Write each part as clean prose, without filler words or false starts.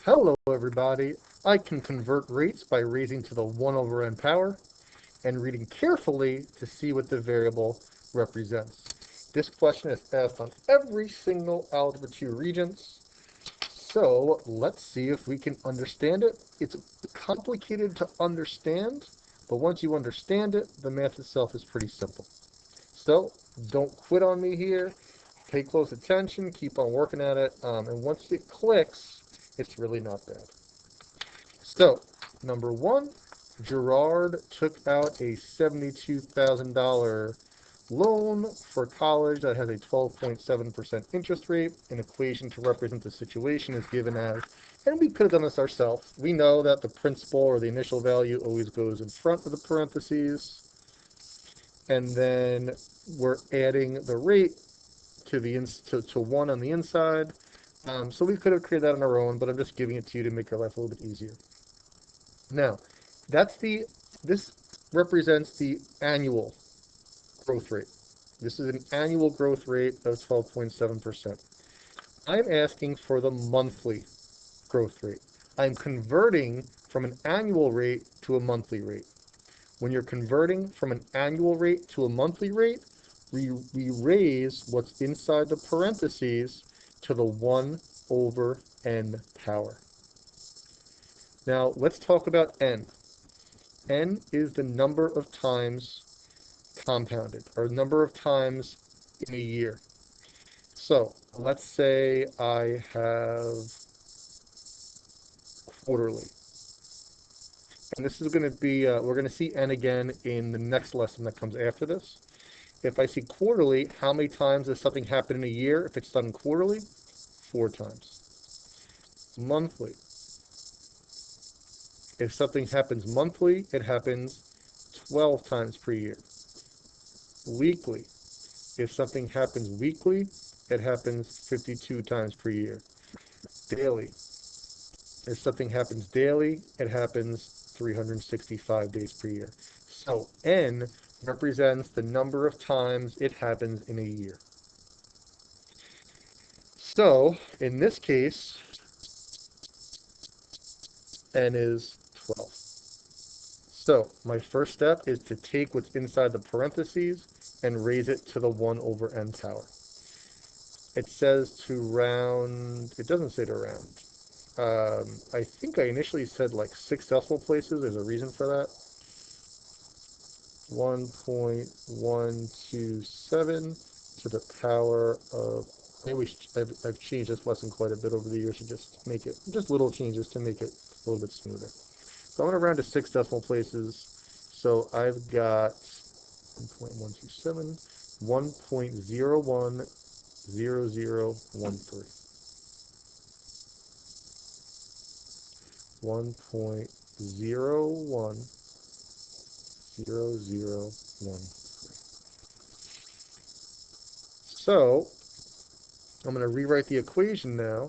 Hello everybody. I can convert rates by raising to the 1 over n power and reading carefully to see what the variable represents. This question is asked on every single Algebra 2 Regents. So let's see if we can understand it. It's complicated to understand, but once you understand it, the math itself is pretty simple. So don't quit on me here. Pay close attention, keep on working at it, and once it clicks, it's really not bad. So, number one, Gerard took out a $72,000 loan for college that has a 12.7% interest rate. An equation to represent the situation is given as, and we could have done this ourselves. We know that the principal or the initial value always goes in front of the parentheses, and then we're adding the rate to the to 1 on the inside. So we could have created that on our own, but I'm just giving it to you to make your life a little bit easier. Now, this represents the annual growth rate. This is an annual growth rate of 12.7%. I'm asking for the monthly growth rate. I'm converting from an annual rate to a monthly rate. When you're converting from an annual rate to a monthly rate, we raise what's inside the parentheses to the 1 over n power. Now, let's talk about n. N is the number of times compounded, or number of times in a year. So, let's say I have quarterly. And this is going to be, we're going to see n again in the next lesson that comes after this. If I see quarterly, how many times does something happen in a year if it's done quarterly? 4 times. Monthly. If something happens monthly, it happens 12 times per year. Weekly. If something happens weekly, it happens 52 times per year. Daily. If something happens daily, it happens 365 days per year. So n represents the number of times it happens in a year. So in this case, n is 12. So my first step is to take what's inside the parentheses and raise it to the 1 over n power. It says to round, it doesn't say to round. I think I initially said like 6 decimal places. There's a reason for that. 1.127 to the power of, maybe I've changed this lesson quite a bit over the years to just make it, just little changes to make it a little bit smoother. So I'm going to round to 6 decimal places. So I've got 1.127, 1.010013. 1.010013. So I'm going to rewrite the equation now.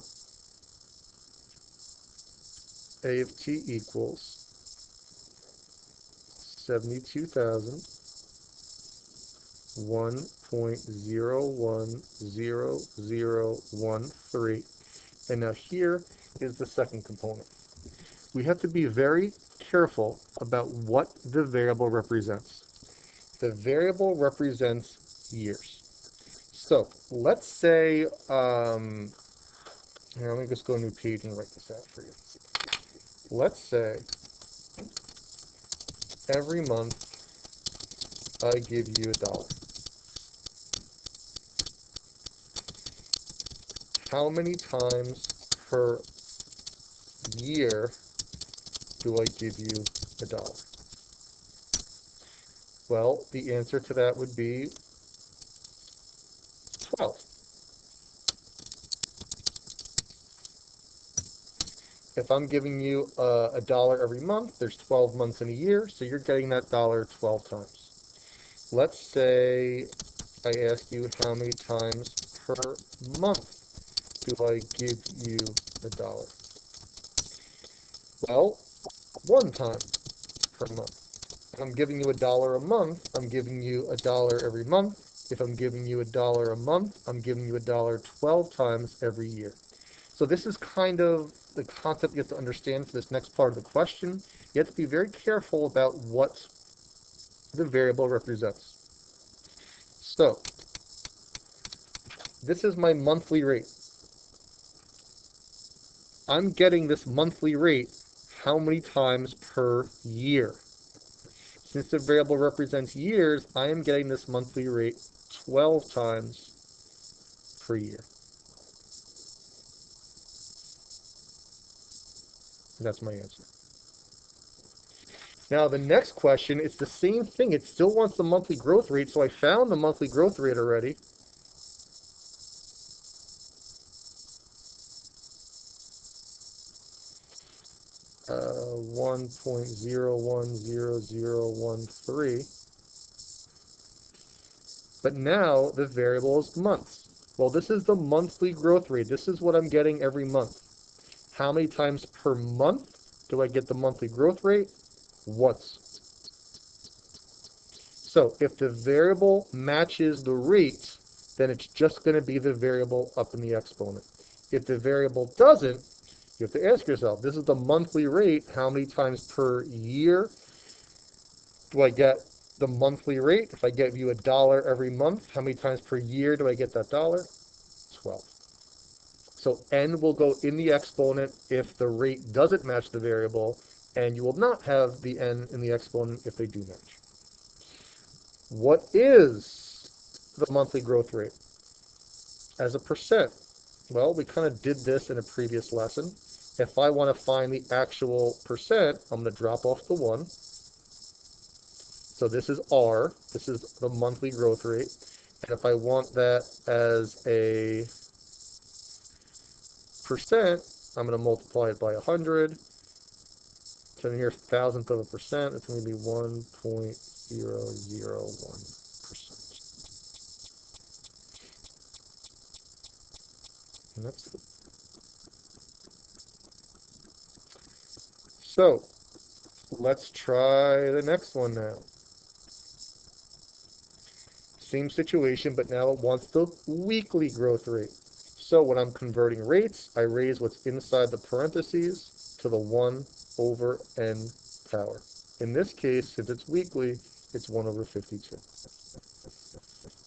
A of t equals 72,000, 1.010013. And now here is the second component. We have to be very careful about what the variable represents. The variable represents years. So let's say, here, let me just go to a new page and write this out for you. Let's say every month I give you $1. How many times per year do I give you $1? Well, the answer to that would be 12. If I'm giving you $1 every month, there's 12 months in a year, so you're getting that dollar 12 times. Let's say I ask you how many times per month do I give you $1? Well, 1 time per month. If I'm giving you $1 a month, I'm giving you $1 every month. If I'm giving you $1 a month, I'm giving you $1 12 times every year. So this is kind of the concept you have to understand for this next part of the question. You have to be very careful about what the variable represents. So, this is my monthly rate. I'm getting this monthly rate how many times per year? Since the variable represents years, I am getting this monthly rate 12 times per year. And that's my answer. Now, the next question, it's the same thing. It still wants the monthly growth rate, so I found the monthly growth rate already. Uh, 1.010013. But now the variable is months. Well, this is the monthly growth rate. This is what I'm getting every month. How many times per month do I get the monthly growth rate? Once. So if the variable matches the rate, then it's just going to be the variable up in the exponent. If the variable doesn't, you have to ask yourself, this is the monthly rate. How many times per year do I get the monthly rate? If I give you $1 every month, how many times per year do I get that dollar? 12. So n will go in the exponent if the rate doesn't match the variable, and you will not have the n in the exponent if they do match. What is the monthly growth rate? As a percent, well, we kind of did this in a previous lesson. If I want to find the actual percent, I'm going to drop off the 1. So this is R. This is the monthly growth rate. And if I want that as a percent, I'm going to multiply it by 100. So here, thousandth of a percent, it's going to be 1.001%. And that's it. So let's try the next one now. Same situation, but now it wants the weekly growth rate. So when I'm converting rates, I raise what's inside the parentheses to the 1 over n power. In this case, since it's weekly, it's 1 over 52.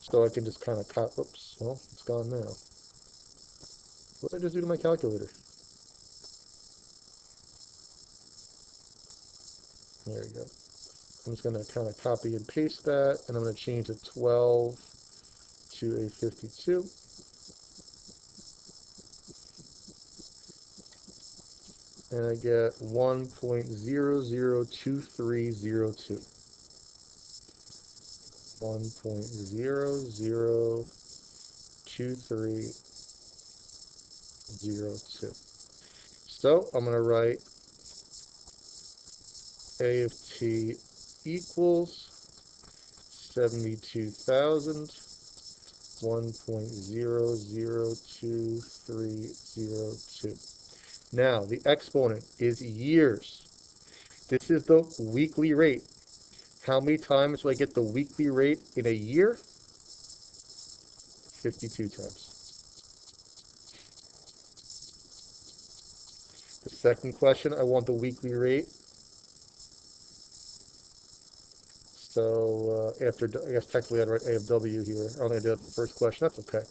So I can just kind of cut, oops, well, it's gone now. What did I just do to my calculator? There you go. I'm just going to kind of copy and paste that, and I'm going to change the 12 to a 52. And I get 1.002302. 1.002302. So I'm going to write A of t equals 72,000, 1.002302. Now, the exponent is years. This is the weekly rate. How many times do I get the weekly rate in a year? 52 times. The second question, I want the weekly rate. So after, I guess technically I'd write A of W here. I only did the first question. That's okay.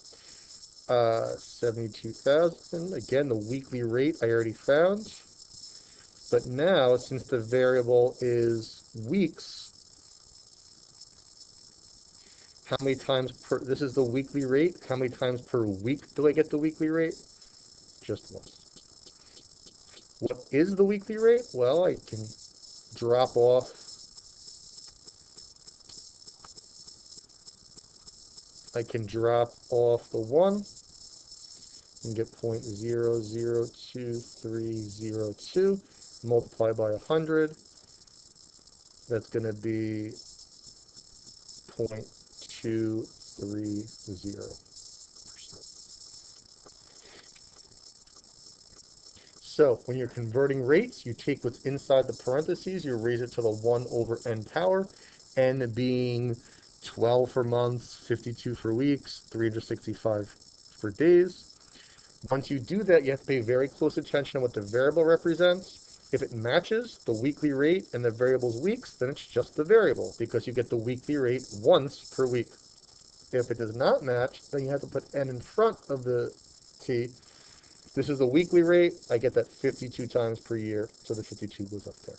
72,000. Again, the weekly rate I already found. But now, since the variable is weeks, how many times per, this is the weekly rate, how many times per week do I get the weekly rate? Just once. What is the weekly rate? Well, I can drop off the 1 and get 0.002302, multiply by 100. That's going to be 0.230. So when you're converting rates, you take what's inside the parentheses, you raise it to the 1 over n power, n being 12 for months, 52 for weeks, 365 for days. Once you do that, you have to pay very close attention to what the variable represents. If it matches the weekly rate and the variable's weeks, then it's just the variable because you get the weekly rate once per week. If it does not match, then you have to put n in front of the t. This is the weekly rate. I get that 52 times per year, so the 52 goes up there.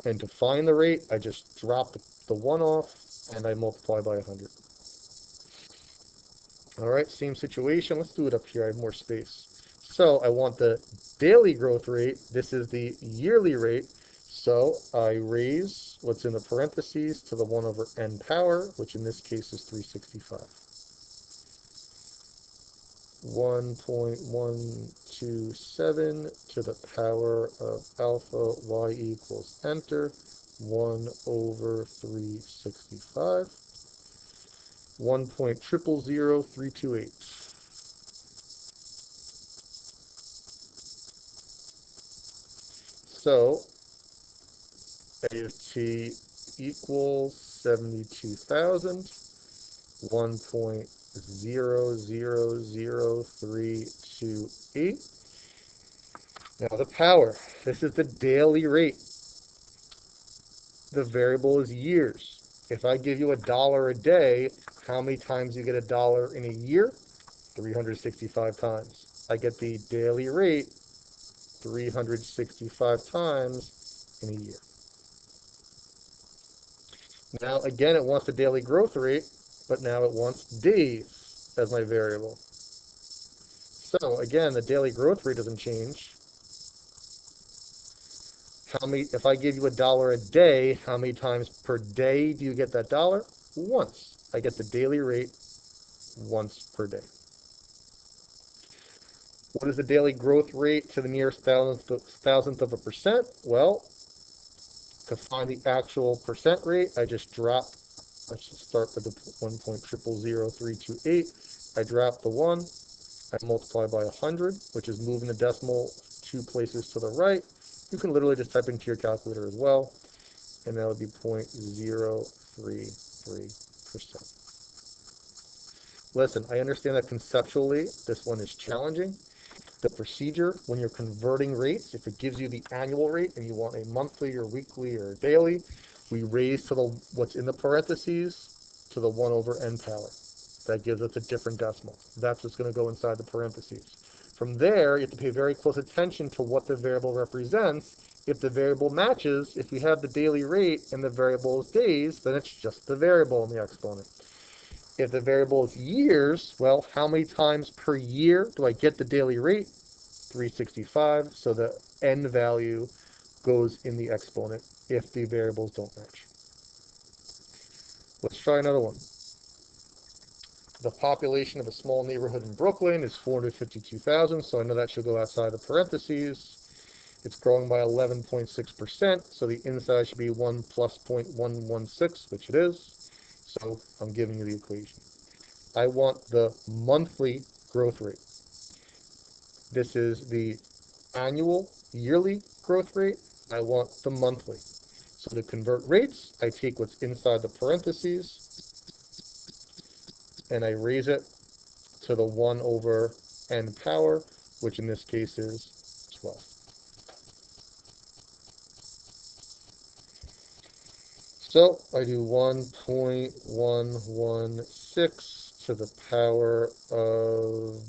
And to find the rate, I just drop the 1 off, and I multiply by 100. All right, same situation. Let's do it up here. I have more space. So I want the daily growth rate. This is the yearly rate. So I raise what's in the parentheses to the 1 over n power, which in this case is 365. 1.127 to the power of alpha y equals enter 1 over 365. 1.000328. So A of t equals 72,000. 1.000328. Now the power. This is the daily rate. The variable is years. If I give you $1 a day, how many times do you get $1 in a year? 365 times. I get the daily rate 365 times in a year. Now, again, it wants the daily growth rate, but now it wants days as my variable. So, again, the daily growth rate doesn't change. If I give you $1 a day, how many times per day do you get that dollar? Once. I get the daily rate once per day. What is the daily growth rate to the nearest thousandth of a percent? Well, to find the actual percent rate, I just drop, let's just start with the 1.000328. I drop the 1, I multiply by 100, which is moving the decimal 2 places to the right. You can literally just type into your calculator as well, and that would be 0.033%. Listen, I understand that conceptually this one is challenging. The procedure when you're converting rates, if it gives you the annual rate and you want a monthly or weekly or daily, we raise to what's in the parentheses to the 1 over n power. That gives us a different decimal. That's what's going to go inside the parentheses. From there, you have to pay very close attention to what the variable represents. If the variable matches, if we have the daily rate and the variable is days, then it's just the variable in the exponent. If the variable is years, well, how many times per year do I get the daily rate? 365, so the n value goes in the exponent if the variables don't match. Let's try another one. The population of a small neighborhood in Brooklyn is 452,000, so I know that should go outside the parentheses. It's growing by 11.6%, so the inside should be 1 plus 0.116, which it is. So I'm giving you the equation. I want the monthly growth rate. This is the annual, yearly growth rate. I want the monthly. So to convert rates, I take what's inside the parentheses and I raise it to the 1 over n power, which in this case is 12. So I do 1.116 to the power of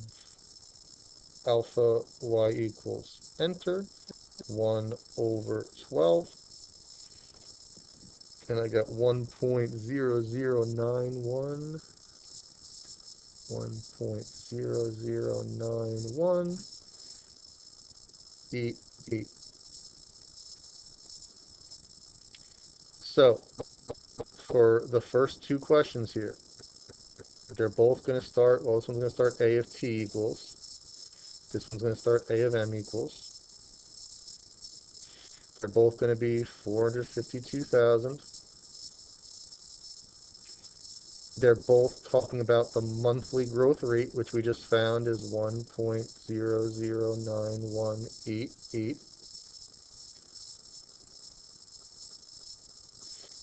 alpha y equals enter, 1 over 12. And I got 1.0091, 1.009188. So for the first two questions here, they're both going to start, well, this one's going to start a of t equals, this one's going to start a of m equals. They're both going to be 452,000. They're both talking about the monthly growth rate, which we just found is 1.009188.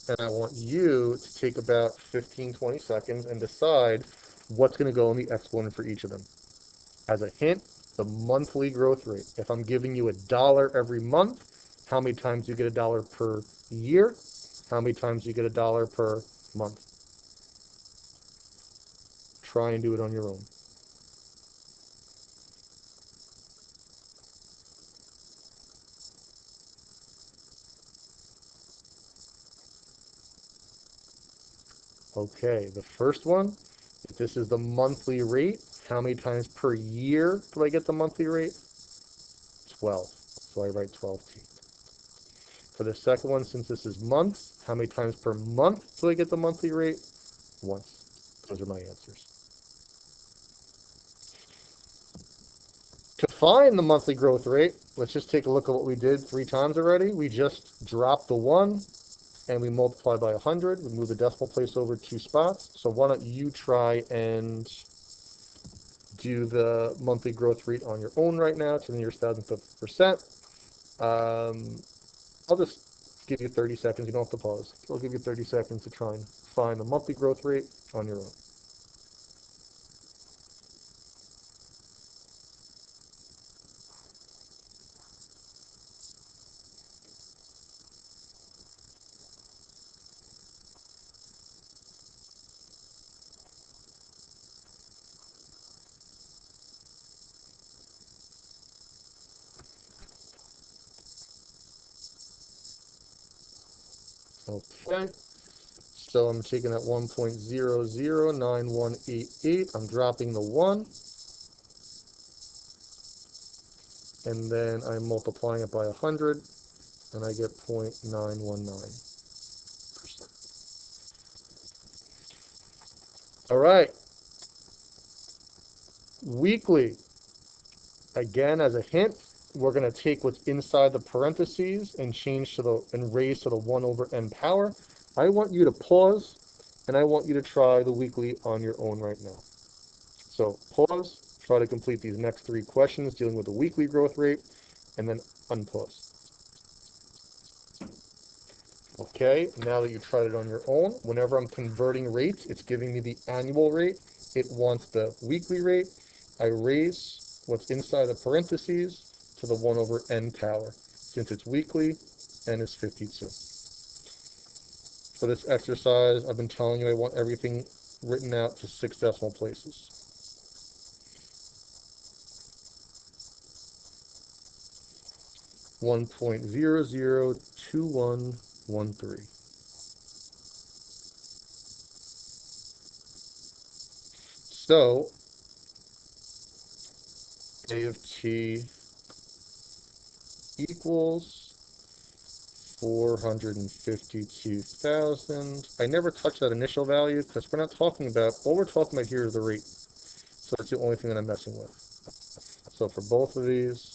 And I want you to take about 15, 20 seconds and decide what's going to go in the exponent for each of them. As a hint, the monthly growth rate. If I'm giving you $1 every month, how many times do you get $1 per year? How many times do you get $1 per month? Try and do it on your own. Okay, the first one, if this is the monthly rate, how many times per year do I get the monthly rate? 12. So I write 12t. For the second one, since this is months, how many times per month do I get the monthly rate? Once. Those are my answers. To find the monthly growth rate, let's just take a look at what we did 3 times already. We just dropped the 1 and we multiply by 100. We move the decimal place over 2 spots. So why don't you try and do the monthly growth rate on your own right now to the nearest thousandth of percent. I'll just give you 30 seconds. You don't have to pause. I'll give you 30 seconds to try and find the monthly growth rate on your own. Okay. So I'm taking that 1.009188. I'm dropping the 1. And then I'm multiplying it by 100. And I get 0.919%. All right. Weekly. Again, as a hint, we're going to take what's inside the parentheses and change to the and raise to the 1 over n power. I want you to pause, and I want you to try the weekly on your own right now. So pause, try to complete these next 3 questions dealing with the weekly growth rate, and then unpause. Okay, now that you've tried it on your own, whenever I'm converting rates, it's giving me the annual rate. It wants the weekly rate. I raise what's inside the parentheses to the 1 over n power. Since it's weekly, n is 52. For this exercise, I've been telling you I want everything written out to 6 decimal places. $1.002113. So A of t equals 452,000. I never touch that initial value because we're not talking about, all we're talking about here is the rate. So that's the only thing that I'm messing with. So for both of these,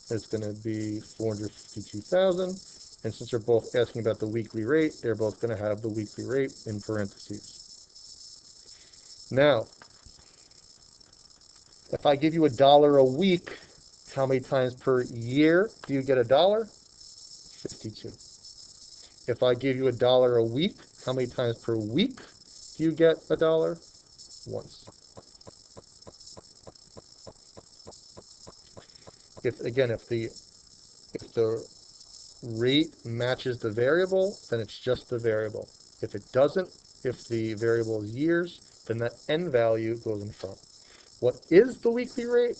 it's going to be 452,000. And since they're both asking about the weekly rate, they're both going to have the weekly rate in parentheses. Now, if I give you $1 a week, how many times per year do you get $1? 52. If I give you $1 a week, how many times per week do you get $1? Once. If the rate matches the variable, then it's just the variable. If it doesn't, if the variable is years, then that n value goes in front. What is the weekly rate?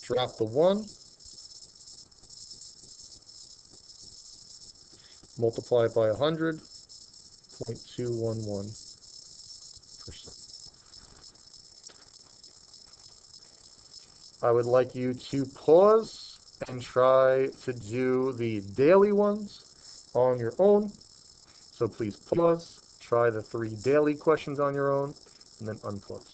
Drop the 1, multiply it by 100, 0.211%. I would like you to pause and try to do the daily ones on your own. So please pause, try the 3 daily questions on your own, and then unpause.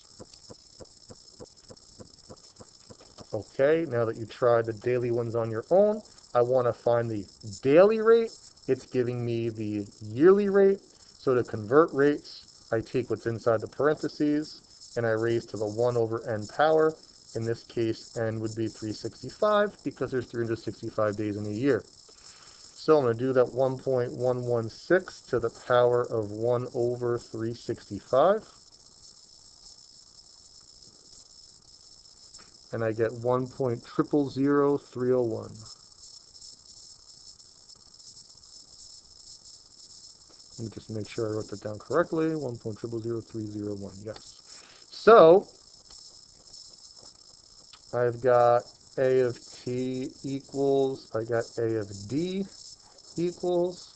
Okay, now that you've tried the daily ones on your own, I want to find the daily rate. It's giving me the yearly rate. So to convert rates, I take what's inside the parentheses, and I raise to the 1 over n power. In this case, n would be 365 because there's 365 days in a year. So I'm going to do that 1.116 to the power of 1 over 365. and I get 1.000301. Let me just make sure I wrote that down correctly. 1.000301. Yes. So I've got A of t equals, I got A of d equals,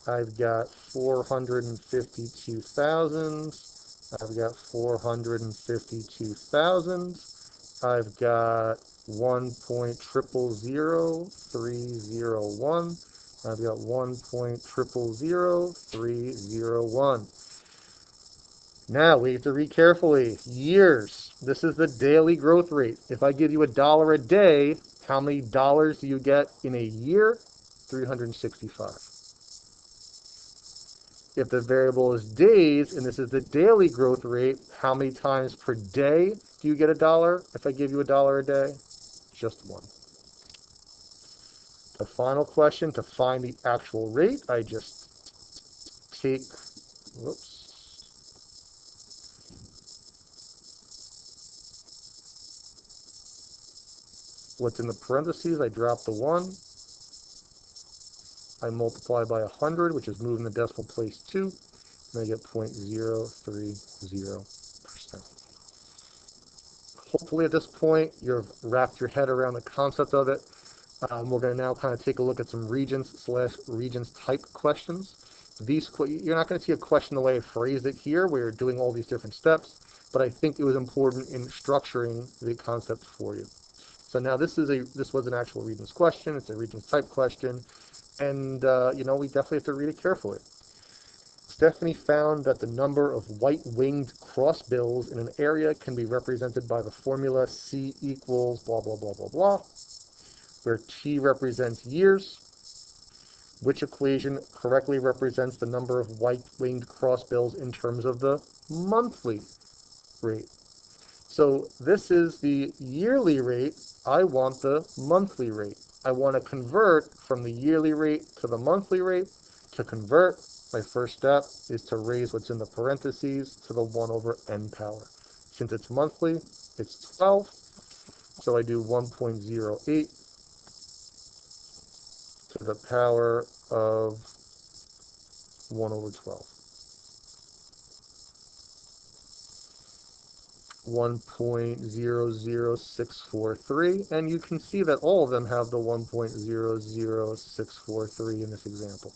I've got 452,000, I've got 452,000, I've got 1.000301, I've got 1.000301. Now we have to read carefully. Years. This is the daily growth rate. If I give you $1 a day, how many dollars do you get in a year? 365. If the variable is days, and this is the daily growth rate, how many times per day do you get $1 if I give you $1 a day? Just one. The final question, to find the actual rate, I just take, whoops, what's in the parentheses, I drop the 1, I multiply by 100, which is moving the decimal place 2, and I get 0.030%. Hopefully at this point, you've wrapped your head around the concept of it. We're going to now kind of take a look at some regions type questions. You're not going to see a question the way I phrased it here, where you're doing all these different steps, but I think it was important in structuring the concept for you. So now this was an actual regions question. It's a regions type question, and we definitely have to read it carefully. Stephanie found that the number of white-winged crossbills in an area can be represented by the formula C equals blah, blah, blah, blah, blah, where T represents years. Which equation correctly represents the number of white-winged crossbills in terms of the monthly rate? So this is the yearly rate. I want the monthly rate. I want to convert from the yearly rate to the monthly rate. To convert, my first step is to raise what's in the parentheses to the 1 over n power. Since it's monthly, it's 12. So I do 1.08 to the power of 1 over 12. 1.00643, and you can see that all of them have the 1.00643 in this example.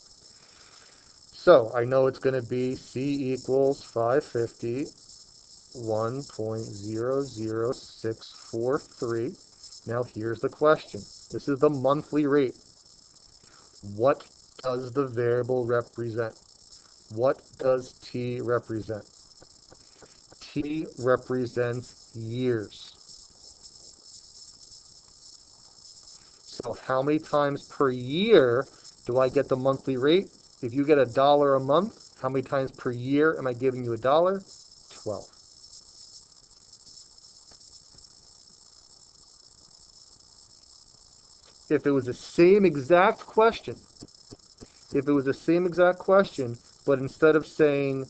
So I know it's going to be C equals 550, 1.00643. Now here's the question. This is the monthly rate. What does the variable represent? What does T represent? T represents years. So how many times per year do I get the monthly rate? If you get $1 a month, how many times per year am I giving you $1? 12. If it was the same exact question, but instead of saying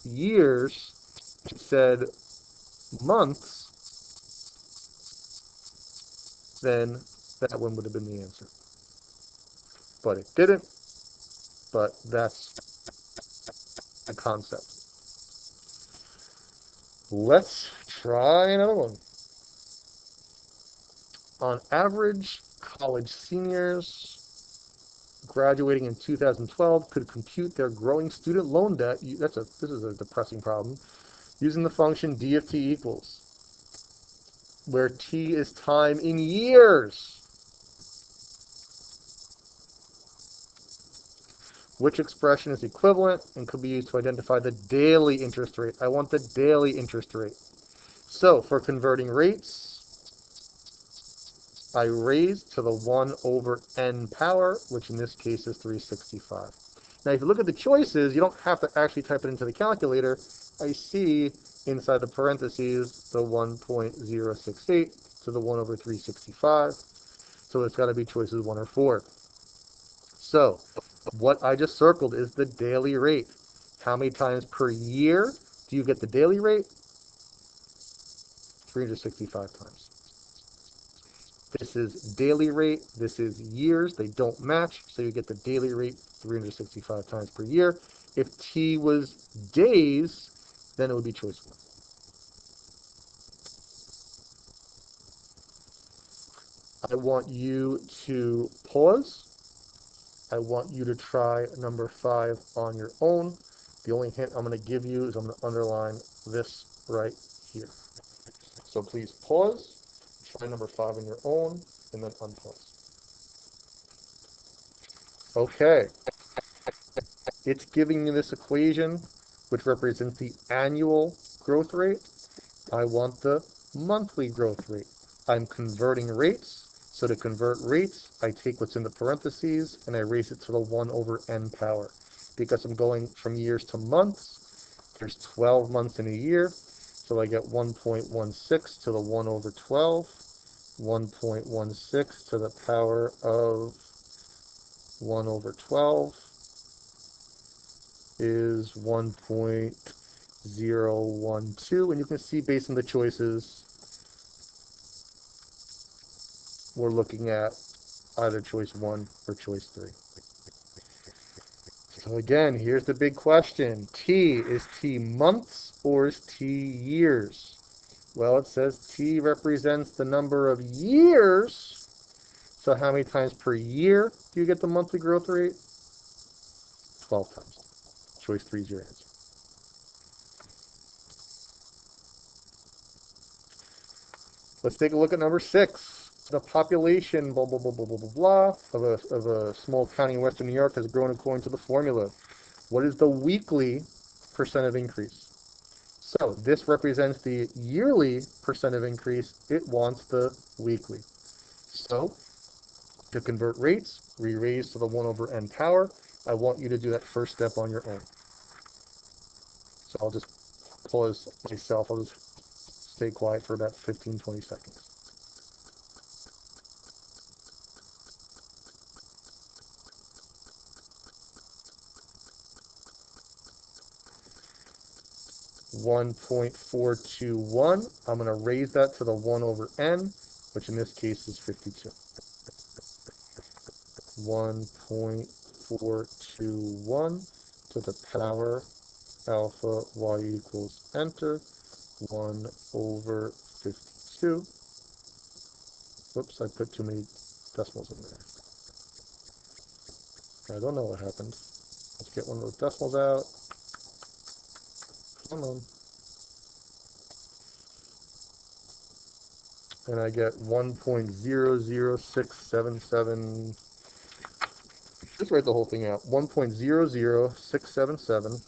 years, it said months, then that one would have been the answer. But it didn't. But that's the concept. Let's try another one. On average, college seniors graduating in 2012 could compute their growing student loan debt. This is a depressing problem. Using the function d of t equals, where t is time in years. Which expression is equivalent and could be used to identify the daily interest rate? I want the daily interest rate. So for converting rates, I raise to the 1 over n power, which in this case is 365. Now, if you look at the choices, you don't have to actually type it into the calculator. I see inside the parentheses the 1.068 to the 1 over 365. So it's got to be choices 1 or 4. So what I just circled is the daily rate. How many times per year do you get the daily rate? 365 times. This is daily rate. This is years. They don't match, so you get the daily rate 365 times per year. If t was days, then it would be choice 1. I want you to pause. I want you to try number 5 on your own. The only hint I'm going to give you is I'm going to underline this right here. So please pause, try number 5 on your own, and then unpause. Okay. It's giving me this equation, which represents the annual growth rate. I want the monthly growth rate. I'm converting rates. So to convert rates, I take what's in the parentheses and I raise it to the 1 over n power. Because I'm going from years to months, there's 12 months in a year. So I get 1.16 to the 1 over 12. 1.16 to the power of 1 over 12 is 1.012. And you can see based on the choices, we're looking at either choice 1 or choice 3. So again, here's the big question. Is T months or is T years? Well, it says T represents the number of years. So how many times per year do you get the monthly growth rate? 12 times. Choice 3 is your answer. Let's take a look at number 6. The population, blah, blah, blah, blah, blah, blah, blah, of a small county in western New York has grown according to the formula. What is the weekly percent of increase? So this represents the yearly percent of increase. It wants the weekly. So to convert rates, we raise to the 1 over n power. I want you to do that first step on your own. So I'll just pause myself. I'll just stay quiet for about 15, 20 seconds. $1.421. I'm going to raise that to the 1 over n, which in this case is 52. 1.421 to the power alpha y equals enter 1 over 52. Whoops, I put too many decimals in there. I don't know what happened. Let's get one of those decimals out. Come on. And I get 1.00677. Just write the whole thing out. 1.00677.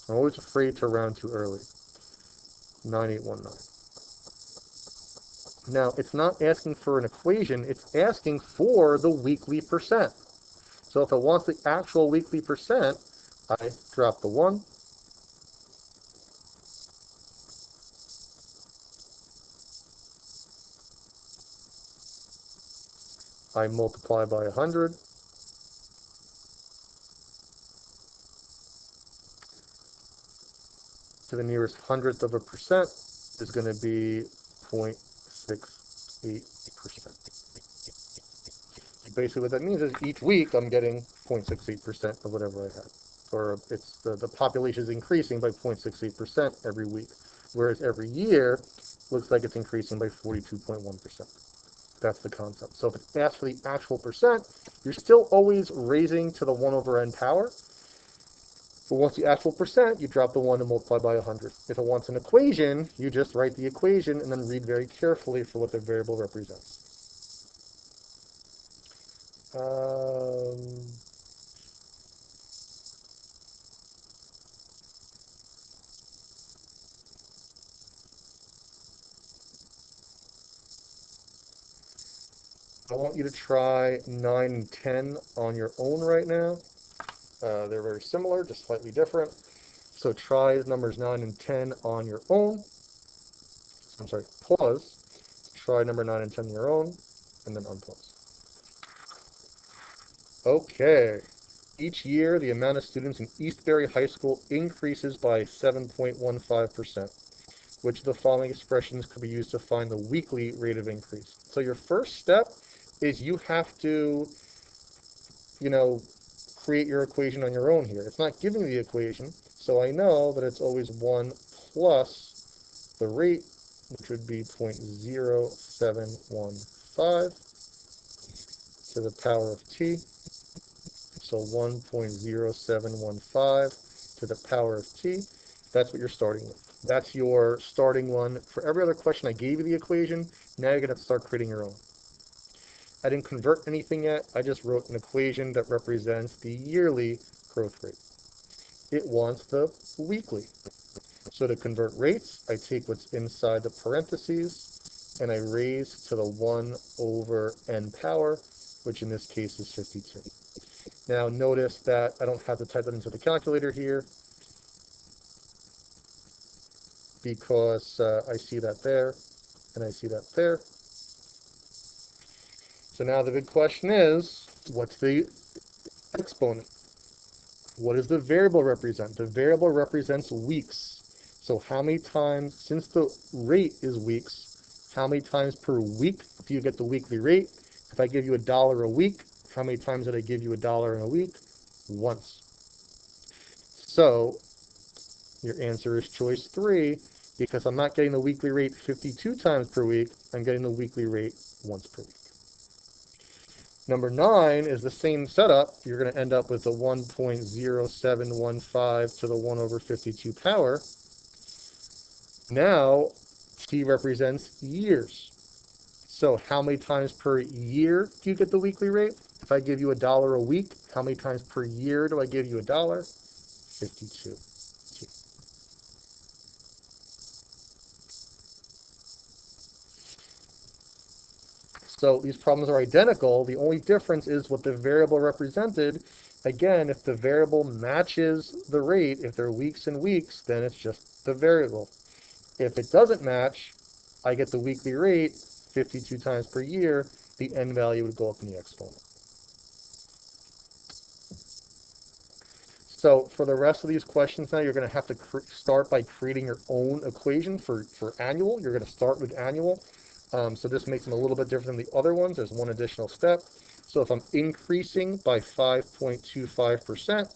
I'm always afraid to round too early. 9819. Now, it's not asking for an equation. It's asking for the weekly percent. So if it wants the actual weekly percent, I drop the 1. I multiply by 100. To the nearest hundredth of a percent is going to be 0.68%. Basically what that means is each week I'm getting 0.68% of whatever I had. Or it's the population is increasing by 0.68% every week. Whereas every year looks like it's increasing by 42.1%. That's the concept. So if it asks for the actual percent, you're still always raising to the 1 over n power. But once the actual percent, you drop the 1 and multiply by 100. If it wants an equation, you just write the equation and then read very carefully for what the variable represents. I want you to try 9 and 10 on your own right now. They're very similar, just slightly different. So try numbers 9 and 10 on your own. I'm sorry, pause. Try number 9 and 10 on your own, and then unpause. Okay. Each year, the amount of students in Eastbury High School increases by 7.15%. which of the following expressions could be used to find the weekly rate of increase? So your first step is you have to, you know, create your equation on your own here. It's not giving me the equation, so I know that it's always 1 plus the rate, which would be 0.0715 to the power of t. So 1.0715 to the power of t. That's what you're starting with. That's your starting one. For every other question, I gave you the equation. Now you're going to have to start creating your own. I didn't convert anything yet. I just wrote an equation that represents the yearly growth rate. It wants the weekly. So to convert rates, I take what's inside the parentheses and I raise to the 1 over n power, which in this case is 52. Now notice that I don't have to type that into the calculator here because I see that there and I see that there. So now the big question is, what's the exponent? What does the variable represent? The variable represents weeks. So how many times, since the rate is weeks, how many times per week do you get the weekly rate? If I give you $1 a week, how many times did I give you $1 in a week? Once. So your answer is choice 3, because I'm not getting the weekly rate 52 times per week, I'm getting the weekly rate once per week. Number 9 is the same setup. You're going to end up with the 1.0715 to the 1 over 52 power. Now, t represents years. So how many times per year do you get the weekly rate? If I give you $1 a week, how many times per year do I give you $1? 52. So these problems are identical. The only difference is what the variable represented. Again, if the variable matches the rate, if they're weeks and weeks, then it's just the variable. If it doesn't match, I get the weekly rate 52 times per year. The n value would go up in the exponent. So for the rest of these questions now, you're going to have to start by creating your own equation for annual. You're going to start with annual. So this makes them a little bit different than the other ones. There's one additional step. So if I'm increasing by 5.25%,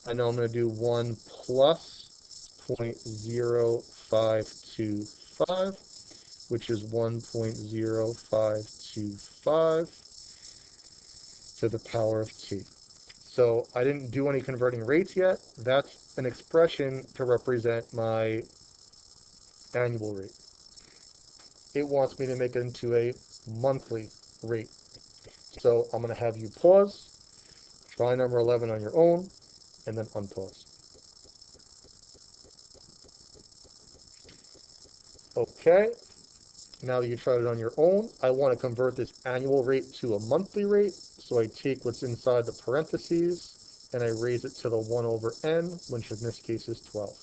I know I'm going to do 1 plus 0.0525, which is 1.0525 to the power of t. So I didn't do any converting rates yet. That's an expression to represent my annual rate. It wants me to make it into a monthly rate. So I'm going to have you pause, try number 11 on your own, and then unpause. Okay, now that you tried it on your own, I want to convert this annual rate to a monthly rate. So I take what's inside the parentheses and I raise it to the 1 over n, which in this case is 12.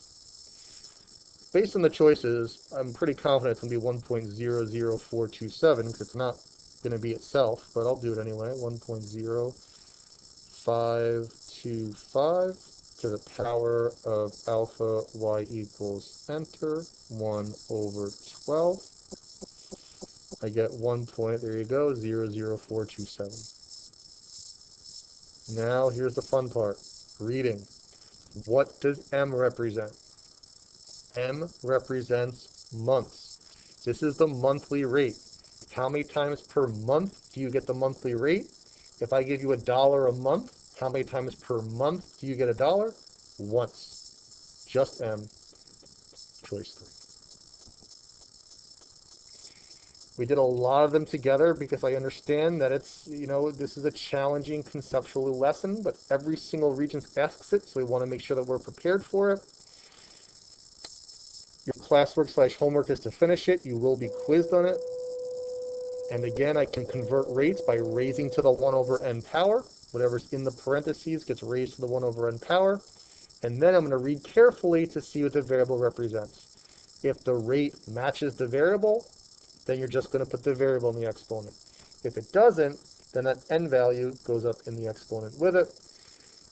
Based on the choices, I'm pretty confident it's going to be 1.00427 because it's not going to be itself, but I'll do it anyway. 1.0525 to the power of alpha y equals enter 1 over 12. I get 1 point, there you go, 00427. Now here's the fun part, reading. What does M represent? M represents months. This is the monthly rate. How many times per month do you get the monthly rate? If I give you $1 a month, how many times per month do you get $1? Once. Just M. Choice 3. We did a lot of them together because I understand that it's, this is a challenging conceptual lesson, but every single regent asks it, so we want to make sure that we're prepared for it. Your classwork/homework is to finish it. You will be quizzed on it. And again, I can convert rates by raising to the 1 over n power. Whatever's in the parentheses gets raised to the 1 over n power. And then I'm going to read carefully to see what the variable represents. If the rate matches the variable, then you're just going to put the variable in the exponent. If it doesn't, then that n value goes up in the exponent with it.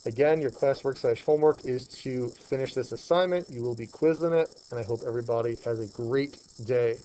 Again, your classwork/homework is to finish this assignment. You will be quizzed on it, and I hope everybody has a great day.